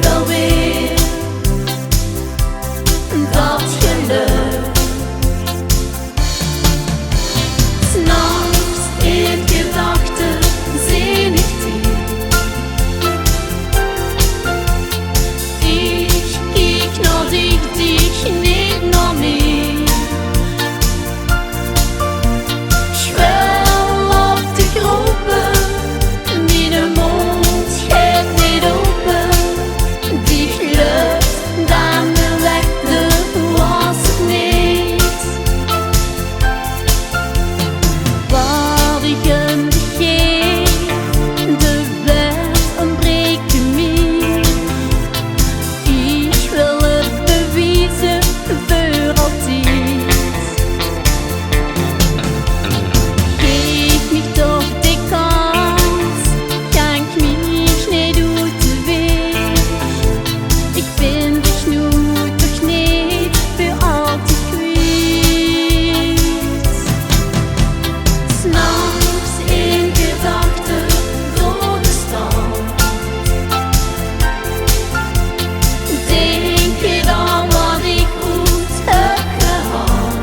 wil weer dat geluk. 'S Nachts in gedachten seh ich dich. Ich kiek naar dich niet naar mij. Schwel op de groepen, mijn mond gaat niet open. Die lucht, dat me wekte, was het niet. Wat ik hem geef, de weg ontbreekt mij. Ik wil het bewijzen voor altijd. Geef me toch die kans, kan ik mich niet uit de weg. Ik ben dich nu toch niet voor altijd kwijt. 'S Nachts in gedachten door de stad, denk je dan wat ik goed heb gehad.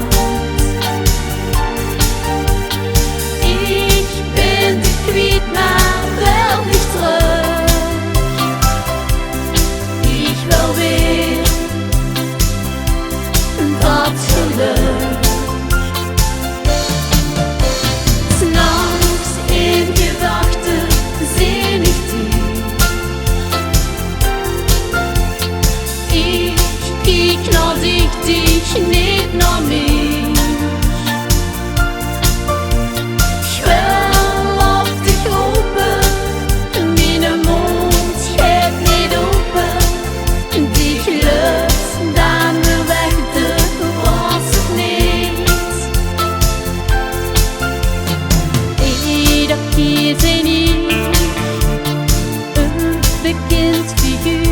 Ik ben de kwijt, maar wel niet terug. Ik wil weer dat geluk. 'S Nachts in gedachten seh ich dich. Ich kiek naar dich niet naar mij. Schwel op de groepen, mijn mond gaat niet open. Die lucht, dat me wekte, was het niet. Ieder keer zijn ik een bekend figuur.